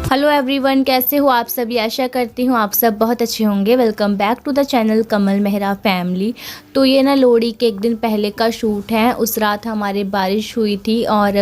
Hello everyone, कैसे हो आप सभी। आशा करती हूँ आप सब बहुत अच्छे होंगे। Welcome back to the channel Kamal Mehra family. तो ये ना लोहड़ी के एक दिन पहले का शूट है। उस रात हमारे बारिश हुई थी और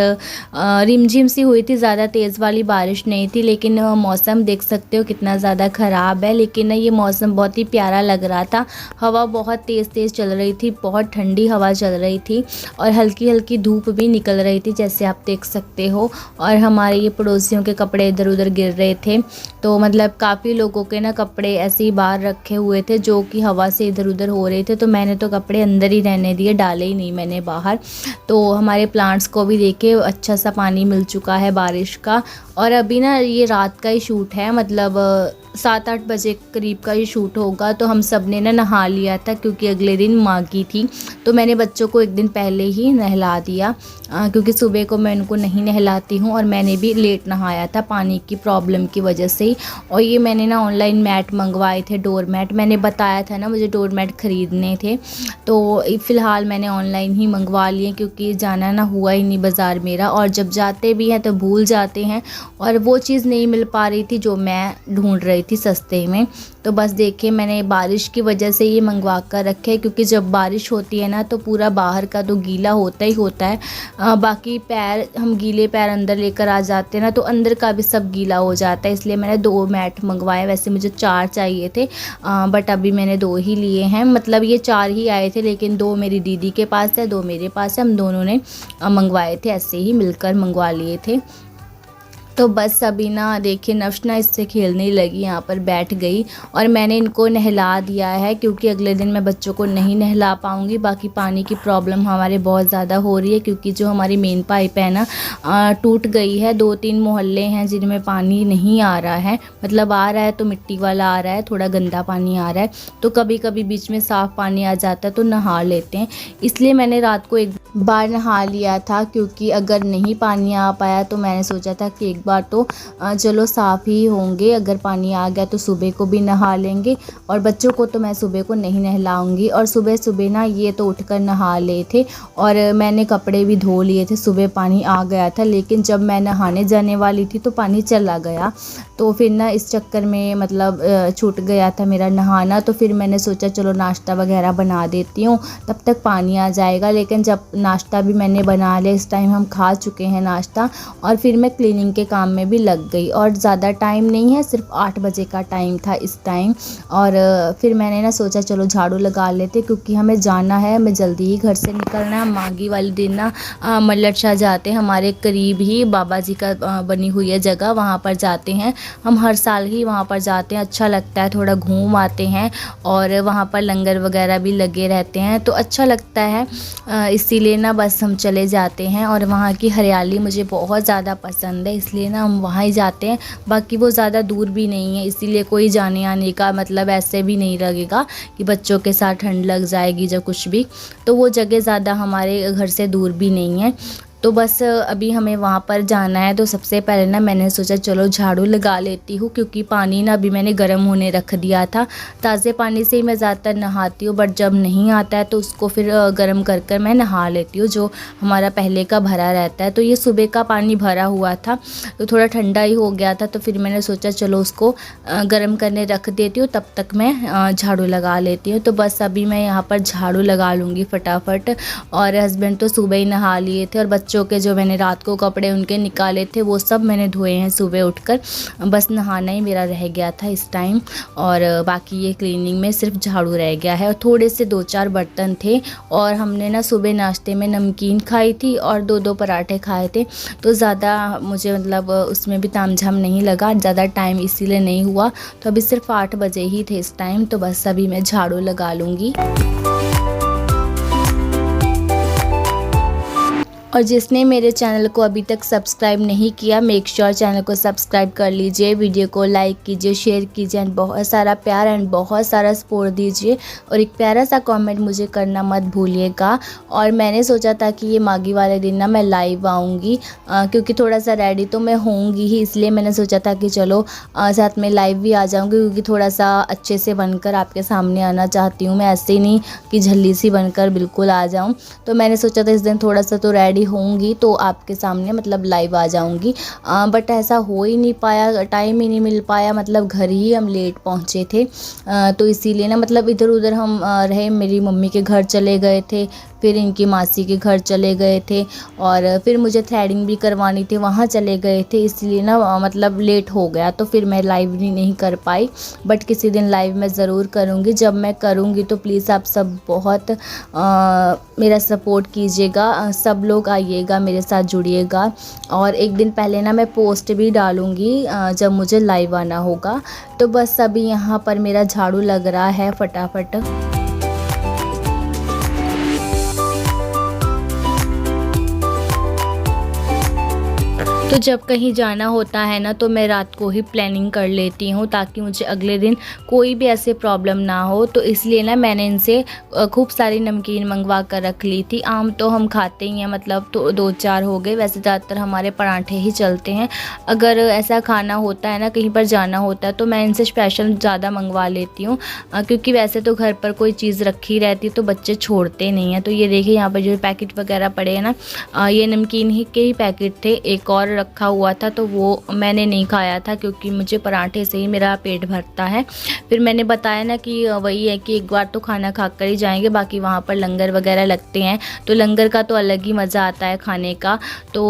रिमझिम सी हुई थी, ज़्यादा तेज़ वाली बारिश नहीं थी। लेकिन मौसम देख सकते हो कितना ज़्यादा ख़राब है। लेकिन ये मौसम बहुत ही प्यारा लग रहा था। हवा बहुत तेज़ तेज़ चल रही थी, बहुत ठंडी हवा चल रही थी और हल्की हल्की धूप भी निकल रही थी, जैसे आप देख सकते हो। और हमारे ये पड़ोसियों के कपड़े इधर उधर गिर रहे थे। तो मतलब काफ़ी लोगों के ना कपड़े ऐसे ही बाहर रखे हुए थे जो कि हवा से इधर उधर हो रहे थे। तो मैंने तो कपड़े अंदर ही रहने दिए, डाले ही नहीं मैंने बाहर। तो हमारे प्लांट्स को भी देखे अच्छा सा पानी मिल चुका है बारिश का। और अभी ना ये रात का ही शूट है, मतलब 7-8 बजे करीब का ये शूट होगा। तो हम सब ने ना नहा लिया था क्योंकि अगले दिन मागी थी। तो मैंने बच्चों को एक दिन पहले ही नहला दिया क्योंकि सुबह को मैं उनको नहीं नहलाती हूँ। और मैंने भी लेट नहाया था पानी की प्रॉब्लम की वजह से ही। और ये मैंने ना ऑनलाइन मैट मंगवाए थे, डोर मैट। मैंने बताया था ना मुझे डोर मैट ख़रीदने थे, तो फ़िलहाल मैंने ऑनलाइन ही मंगवा लिए क्योंकि जाना ना हुआ ही नहीं बाज़ार मेरा। और जब जाते भी हैं तो भूल जाते हैं और वो चीज़ नहीं मिल पा रही थी जो मैं ढूंढ रही थी सस्ते में। तो बस देखिए मैंने बारिश की वजह से ये मंगवा कर रखे, क्योंकि जब बारिश होती है ना तो पूरा बाहर का तो गीला होता ही होता है। बाकी पैर, हम गीले पैर अंदर लेकर आ जाते हैं ना तो अंदर का भी सब गीला हो जाता है। इसलिए मैंने 2 मैट मंगवाए। वैसे मुझे 4 चाहिए थे बट अभी मैंने 2 ही लिए हैं। मतलब ये 4 ही आए थे, लेकिन 2 मेरी दीदी के पास है, 2 मेरे पास है। हम दोनों ने मंगवाए थे, ऐसे ही मिलकर मंगवा लिए थे। तो बस अभी ना देखिए नफ्श ना इससे खेलने लगी, यहाँ पर बैठ गई। और मैंने इनको नहला दिया है क्योंकि अगले दिन मैं बच्चों को नहीं नहला पाऊँगी। बाकी पानी की प्रॉब्लम हमारे बहुत ज़्यादा हो रही है क्योंकि जो हमारी मेन पाइप है ना टूट गई है। 2-3 मोहल्ले हैं जिनमें पानी नहीं आ रहा है, मतलब आ रहा है तो मिट्टी वाला आ रहा है, थोड़ा गंदा पानी आ रहा है। तो कभी कभी बीच में साफ़ पानी आ जाता है तो नहा लेते हैं। इसलिए मैंने रात को एक बार नहा लिया था, क्योंकि अगर नहीं पानी आ पाया तो मैंने सोचा था कि एक बार तो चलो साफ़ ही होंगे, अगर पानी आ गया तो सुबह को भी नहा लेंगे। और बच्चों को तो मैं सुबह को नहीं नहलाऊंगी। और सुबह सुबह ना ये तो उठकर नहा ले थे और मैंने कपड़े भी धो लिए थे। सुबह पानी आ गया था, लेकिन जब मैं नहाने जाने वाली थी तो पानी चला गया। तो फिर ना इस चक्कर में मतलब छूट गया था मेरा नहाना। तो फिर मैंने सोचा चलो नाश्ता वगैरह बना देती हूँ, तब तक पानी आ जाएगा। लेकिन जब नाश्ता भी मैंने बना लिया, इस टाइम हम खा चुके हैं नाश्ता, और फिर मैं क्लीनिंग के काम में भी लग गई। और ज़्यादा टाइम नहीं है, सिर्फ 8 बजे का टाइम था इस टाइम। और फिर मैंने ना सोचा चलो झाड़ू लगा लेते क्योंकि हमें जाना है, हमें जल्दी ही घर से निकलना है। मागी वाले दिन ना मल्लट शाह जाते हैं, हमारे करीब ही बाबा जी का बनी हुई है जगह, वहाँ पर जाते हैं हम। हर साल ही वहाँ पर जाते हैं, अच्छा लगता है, थोड़ा घूम आते हैं। और वहाँ पर लंगर वगैरह भी लगे रहते हैं तो अच्छा लगता है। इसीलिए ना बस हम चले जाते हैं। और वहाँ की हरियाली मुझे बहुत ज़्यादा पसंद है, इसलिए ना हम वहाँ ही जाते हैं। बाकी वो ज़्यादा दूर भी नहीं है, इसीलिए कोई जाने आने का मतलब ऐसे भी नहीं लगेगा कि बच्चों के साथ ठंड लग जाएगी या कुछ भी। तो वो जगह ज़्यादा हमारे घर से दूर भी नहीं है। तो बस अभी हमें वहाँ पर जाना है। तो सबसे पहले ना मैंने सोचा चलो झाड़ू लगा लेती हूँ, क्योंकि पानी ना अभी मैंने गर्म होने रख दिया था। ताज़े पानी से ही मैं ज़्यादातर नहाती हूँ, बट जब नहीं आता है तो उसको फिर गर्म कर कर मैं नहा लेती हूँ, जो हमारा पहले का भरा रहता है। तो ये सुबह का पानी भरा हुआ था तो थोड़ा ठंडा ही हो गया था। तो फिर मैंने सोचा चलो उसको गर्म करने रख देती हूँ, तब तक मैं झाड़ू लगा लेती हूँ। तो बस अभी मैं यहाँ पर झाड़ू लगा लूँगी फटाफट। और हस्बैंड तो सुबह ही नहा लिए थे, और बच्चों के जो मैंने रात को कपड़े उनके निकाले थे वो सब मैंने धोए हैं सुबह उठकर। बस नहाना ही मेरा रह गया था इस टाइम। और बाकी ये क्लीनिंग में सिर्फ झाड़ू रह गया है, और थोड़े से 2-4 बर्तन थे। और हमने ना सुबह नाश्ते में नमकीन खाई थी और 2-2 पराठे खाए थे। तो ज़्यादा मुझे मतलब उसमें भी तामझाम नहीं लगा, ज़्यादा टाइम इसीलिए नहीं हुआ। तो अभी सिर्फ 8 बजे ही थे इस टाइम। तो बस अभी मैं झाड़ू लगा लूँगी। और जिसने मेरे चैनल को अभी तक सब्सक्राइब नहीं किया, मेक श्योर चैनल को सब्सक्राइब कर लीजिए, वीडियो को लाइक कीजिए, शेयर कीजिए, एंड बहुत सारा प्यार एंड बहुत सारा सपोर्ट दीजिए। और एक प्यारा सा कमेंट मुझे करना मत भूलिएगा। और मैंने सोचा था कि ये मागी वाले दिन ना मैं लाइव आऊँगी, क्योंकि थोड़ा सा रेडी तो मैं होंगी ही, इसलिए मैंने सोचा था कि चलो साथ में लाइव भी आ जाऊँगी, क्योंकि थोड़ा सा अच्छे से बनकर आपके सामने आना चाहती हूँ मैं, ऐसे ही नहीं कि झल्ली सी बनकर बिल्कुल आ जाऊँ। तो मैंने सोचा था इस दिन थोड़ा सा तो रेडी रेडी होंगी तो आपके सामने मतलब लाइव आ जाऊंगी। बट ऐसा हो ही नहीं पाया, टाइम ही नहीं मिल पाया, मतलब घर ही हम लेट पहुंचे थे। तो इसीलिए ना मतलब इधर उधर हम रहे, मेरी मम्मी के घर चले गए थे, फिर इनकी मासी के घर चले गए थे, और फिर मुझे थ्रेडिंग भी करवानी थी, वहाँ चले गए थे, इसलिए ना मतलब लेट हो गया, तो फिर मैं लाइव भी नहीं कर पाई। बट किसी दिन लाइव मैं ज़रूर करूँगी। जब मैं करूँगी तो प्लीज़ आप सब बहुत मेरा सपोर्ट कीजिएगा, सब लोग आइएगा, मेरे साथ जुड़िएगा। और एक दिन पहले ना मैं पोस्ट भी डालूँगी जब मुझे लाइव आना होगा। तो बस अभी यहाँ पर मेरा झाड़ू लग रहा है फटाफट। तो जब कहीं जाना होता है ना तो मैं रात को ही प्लानिंग कर लेती हूँ, ताकि मुझे अगले दिन कोई भी ऐसे प्रॉब्लम ना हो। तो इसलिए ना मैंने इनसे खूब सारी नमकीन मंगवा कर रख ली थी। आम तो हम खाते ही हैं, मतलब तो 2-4 हो गए, वैसे ज़्यादातर हमारे पराठे ही चलते हैं। अगर ऐसा खाना होता है ना, कहीं पर जाना होता है, तो मैं इनसे स्पेशल ज़्यादा मंगवा लेती हूँ, क्योंकि वैसे तो घर पर कोई चीज़ रखी रहती तो बच्चे छोड़ते नहीं हैं। तो ये देखिए यहाँ पर जो पैकेट वगैरह पड़े हैं ना, ये नमकीन ही के ही पैकेट थे, एक और रखा हुआ था तो वो मैंने नहीं खाया था, क्योंकि मुझे पराठे से ही मेरा पेट भरता है। फिर मैंने बताया ना कि वही है कि एक बार तो खाना खा कर ही जाएंगे, बाकी वहाँ पर लंगर वगैरह लगते हैं, तो लंगर का तो अलग ही मज़ा आता है खाने का। तो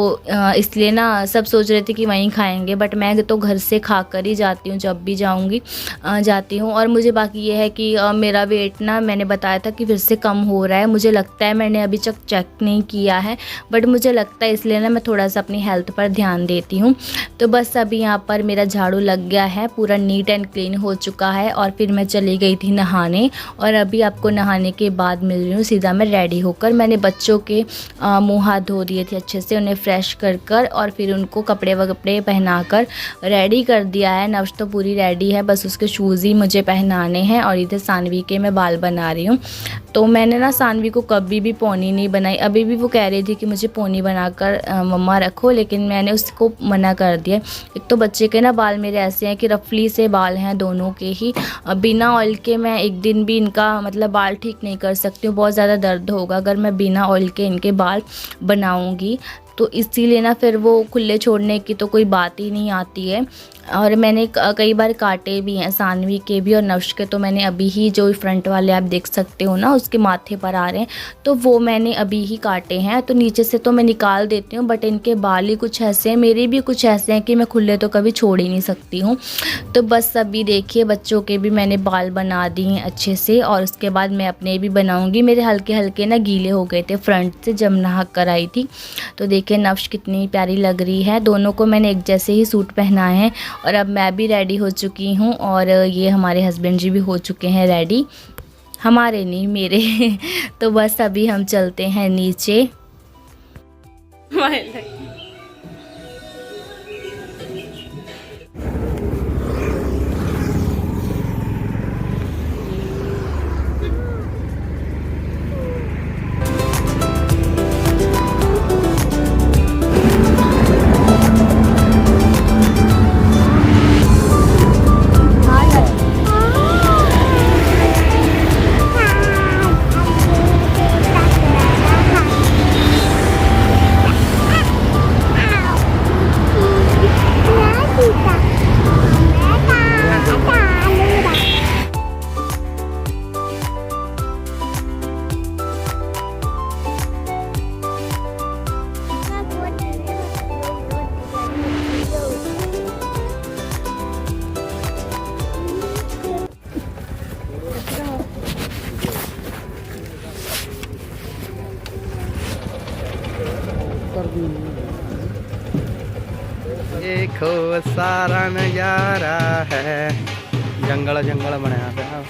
इसलिए ना सब सोच रहे थे कि वहीं खाएंगे, बट मैं तो घर से खा कर ही जाती हूँ, जब भी जाऊँगी जाती हूँ। और मुझे बाकी ये है कि मेरा वेट ना मैंने बताया था कि फिर से कम हो रहा है, मुझे लगता है, मैंने अभी तक चेक नहीं किया है, बट मुझे लगता है, इसलिए ना मैं थोड़ा सा अपनी हेल्थ पर ध्यान देती हूँ। तो बस अभी यहाँ पर मेरा झाड़ू लग गया है, पूरा नीट एंड क्लीन हो चुका है, और फिर मैं चली गई थी नहाने। और अभी आपको नहाने के बाद मिल रही हूँ सीधा मैं रेडी होकर। मैंने बच्चों के मुँह हाथ धो दिए थे अच्छे से, उन्हें फ्रेश कर और फिर उनको कपड़े वपड़े पहना कर रेडी कर दिया है। नव्श तो पूरी रेडी है, बस उसके शूज़ ही मुझे पहनाने हैं। और इधर सानवी के मैं बाल बना रही हूँ। तो मैंने ना सानवी को कभी भी पोनी नहीं बनाई, अभी भी वो कह रही थी कि मुझे पोनी बनाकर मम्मा रखो, लेकिन मैंने उसको मना कर दिया। एक तो बच्चे के ना बाल मेरे ऐसे हैं कि रफली से बाल हैं दोनों के ही, बिना ऑयल के मैं एक दिन भी इनका मतलब बाल ठीक नहीं कर सकती हूँ, बहुत ज़्यादा दर्द होगा अगर मैं बिना ऑयल के इनके बाल बनाऊँगी। तो इसीलिए ना फिर वो खुले छोड़ने की तो कोई बात ही नहीं आती है। और मैंने कई बार काटे भी हैं, सानवी के भी और नव्श के। तो मैंने अभी ही जो फ्रंट वाले आप देख सकते हो ना, उसके माथे पर आ रहे हैं, तो वो मैंने अभी ही काटे हैं। तो नीचे से तो मैं निकाल देती हूँ, बट इनके बाल ही कुछ ऐसे हैं, मेरे भी कुछ ऐसे हैं कि मैं खुले तो कभी छोड़ ही नहीं सकती हूँ। तो बस अभी देखिए बच्चों के भी मैंने बाल बना दिए हैं अच्छे से, और उसके बाद मैं अपने भी बनाऊँगी। मेरे हल्के हल्के ना गीले हो गए थे फ्रंट से जब नहा कर आई थी। तो देखिए नव्श कितनी प्यारी लग रही है, दोनों को मैंने एक जैसे ही सूट पहनाए हैं। और अब मैं भी रेडी हो चुकी हूँ, और ये हमारे हस्बैंड जी भी हो चुके हैं रेडी, हमारे नहीं मेरे। तो बस अभी हम चलते हैं नीचे। देखो सारा नजारा है, जंगल जंगल बनाया था।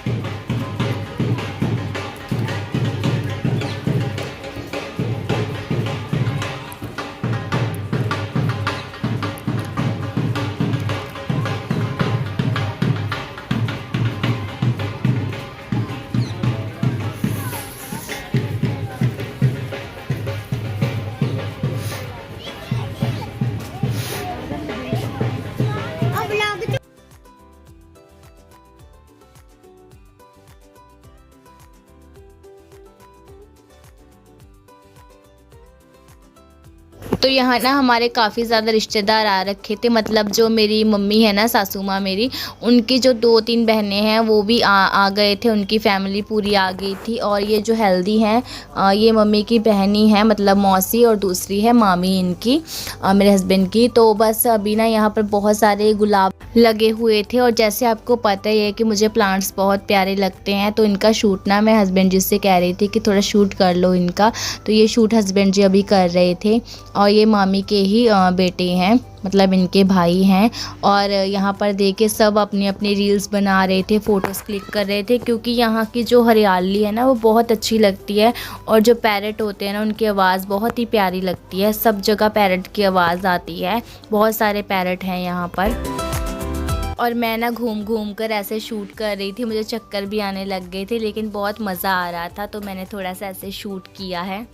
तो यहाँ ना हमारे काफ़ी ज़्यादा रिश्तेदार आ रखे थे, मतलब जो मेरी मम्मी है ना, सासू माँ मेरी, उनकी जो 2-3 बहनें हैं वो भी आ गए थे, उनकी फैमिली पूरी आ गई थी। और ये जो हेल्दी हैं ये मम्मी की बहनी है, मतलब मौसी, और दूसरी है मामी इनकी, मेरे हस्बैंड की। तो बस अभी ना यहाँ पर बहुत सारे गुलाब लगे हुए थे, और जैसे आपको पता ही है कि मुझे प्लांट्स बहुत प्यारे लगते हैं, तो इनका शूट ना मैं हस्बैंड जी से कह रही थी कि थोड़ा शूट कर लो इनका। तो ये शूट हस्बैंड जी अभी कर रहे थे। और ये मामी के ही बेटे हैं, मतलब इनके भाई हैं। और यहाँ पर देखिए सब अपनी अपनी रील्स बना रहे थे, फ़ोटोज़ क्लिक कर रहे थे, क्योंकि यहाँ की जो हरियाली है ना वो बहुत अच्छी लगती है। और जो पैरट होते हैं ना उनकी आवाज़ बहुत ही प्यारी लगती है, सब जगह पैरट की आवाज़ आती है, बहुत सारे पैरट हैं यहाँ पर। और मैं ना घूम घूम कर ऐसे शूट कर रही थी, मुझे चक्कर भी आने लग गए थे, लेकिन बहुत मज़ा आ रहा था, तो मैंने थोड़ा सा ऐसे शूट किया है।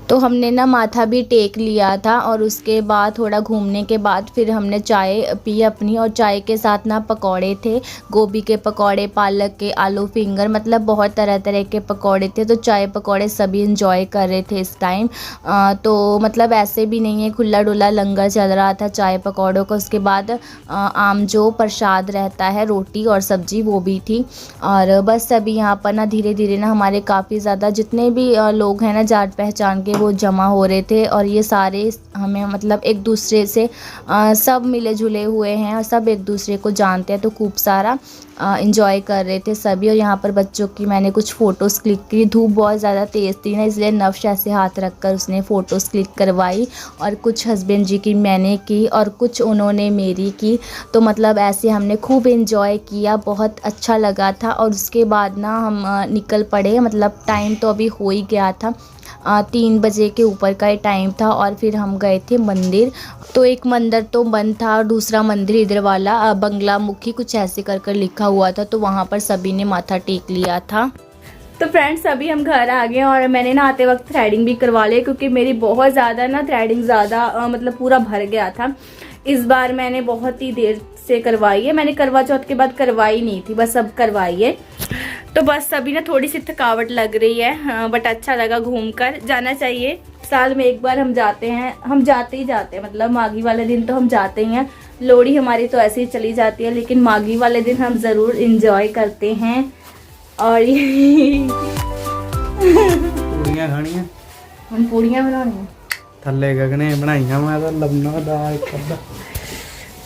तो हमने ना माथा भी टेक लिया था, और उसके बाद थोड़ा घूमने के बाद फिर हमने चाय पी अपनी। और चाय के साथ ना पकौड़े थे, गोभी के पकौड़े, पालक के, आलू फिंगर, मतलब बहुत तरह तरह के पकौड़े थे। तो चाय पकौड़े सभी इंजॉय कर रहे थे इस टाइम। तो मतलब ऐसे भी नहीं है, खुला डुला लंगर चल रहा था चाय पकौड़ों का। उसके बाद आम जो प्रसाद रहता है, रोटी और सब्जी, वो भी थी। और बस अभी यहाँ पर ना धीरे धीरे ना हमारे काफ़ी ज़्यादा जितने भी लोग हैं ना जाट पहचान के, वो जमा हो रहे थे। और ये सारे हमें मतलब एक दूसरे से सब मिले जुले हुए हैं, और सब एक दूसरे को जानते हैं, तो खूब सारा इंजॉय कर रहे थे सभी। और यहाँ पर बच्चों की मैंने कुछ फ़ोटोज़ क्लिक की। धूप बहुत ज़्यादा तेज़ थी ना, इसलिए नफ्श ऐसे हाथ रख कर उसने फ़ोटोज़ क्लिक करवाई, और कुछ हस्बैंड जी की मैंने की, और कुछ उन्होंने मेरी की। तो मतलब ऐसे हमने खूब इंजॉय किया, बहुत अच्छा लगा था। और उसके बाद ना हम निकल पड़े, मतलब टाइम तो अभी हो ही गया था, 3 बजे के ऊपर का ही टाइम था। और फिर हम गए थे मंदिर। तो एक मंदिर तो बंद था, और दूसरा मंदिर इधर वाला बंगला मुखी कुछ ऐसे कर लिखा हुआ था, तो वहाँ पर सभी ने माथा टेक लिया था। तो फ्रेंड्स अभी हम घर आ गए, और मैंने ना आते वक्त थ्रेडिंग भी करवा ली, क्योंकि मेरी बहुत ज़्यादा ना थ्रेडिंग ज़्यादा मतलब पूरा भर गया था। इस बार मैंने बहुत ही देर से करवाई है, मैंने करवा चौथ के बाद करवाई नहीं थी, बस अब करवाई है। तो बस अभी ना थोड़ी सी थकावट लग रही है, बट अच्छा लगा घूम कर। जाना चाहिए, साल में एक बार हम जाते हैं, हम जाते ही जाते हैं, मतलब माघी वाले दिन तो हम जाते ही हैं। लोहड़ी हमारी तो ऐसे ही चली जाती है, लेकिन माघी वाले दिन हम ज़रूर इंजॉय करते हैं। और पूड़ियाँ खानी है, हम पूड़ियाँ बनानी है, थल्ले गगने बनाइया मैं तो लबना दाल करदा।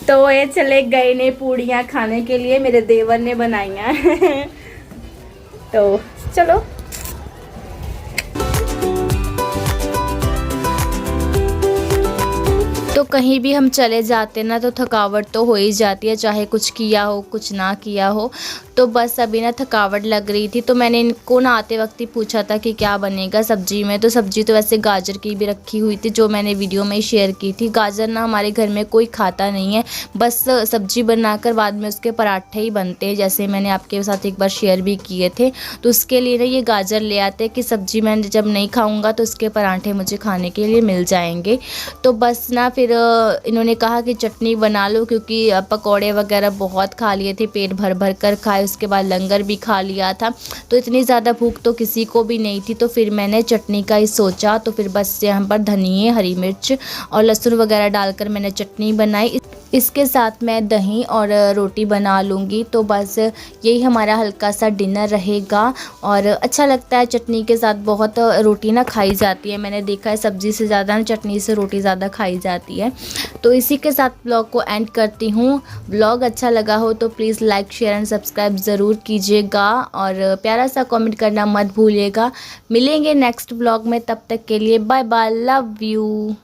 तो ये चले गए ने पूड़ियाँ खाने के लिए, मेरे देवर ने बनाई हैं। तो चलो। तो कहीं भी हम चले जाते ना तो थकावट तो हो ही जाती है, चाहे कुछ किया हो कुछ ना किया हो। तो बस अभी ना थकावट लग रही थी, तो मैंने इनको ना आते वक्त ही पूछा था कि क्या बनेगा सब्जी में। तो सब्जी तो वैसे गाजर की भी रखी हुई थी, जो मैंने वीडियो में शेयर की थी। गाजर ना हमारे घर में कोई खाता नहीं है, बस सब्जी बनाकर बाद में उसके पराठे ही बनते हैं, जैसे मैंने आपके साथ एक बार शेयर भी किए थे। तो उसके लिए ना ये गाजर ले आते कि सब्जी मैं जब नहीं खाऊंगा तो उसके पराठे मुझे खाने के लिए मिल जाएंगे। तो बस ना फिर इन्होंने कहा कि चटनी बना लो, क्योंकि पकौड़े वगैरह बहुत खा लिए थे, पेट भर भर कर खाए, उसके बाद लंगर भी खा लिया था, तो इतनी ज़्यादा भूख तो किसी को भी नहीं थी। तो फिर मैंने चटनी का ही सोचा, तो फिर बस यहाँ पर धनिया, हरी मिर्च और लहसुन वगैरह डालकर मैंने चटनी बनाई। इसके साथ मैं दही और रोटी बना लूँगी। तो बस यही हमारा हल्का सा डिनर रहेगा, और अच्छा लगता है चटनी के साथ। बहुत रोटी ना खाई जाती है, मैंने देखा है सब्ज़ी से ज़्यादा ना चटनी से रोटी ज़्यादा खाई जाती है। तो इसी के साथ ब्लॉग को एंड करती हूँ। ब्लॉग अच्छा लगा हो तो please like, share and subscribe ज़रूर कीजिएगा, और प्यारा सा कमेंट करना मत भूलिएगा। मिलेंगे नेक्स्ट ब्लॉग में, तब तक के लिए बाय बाय, लव यू।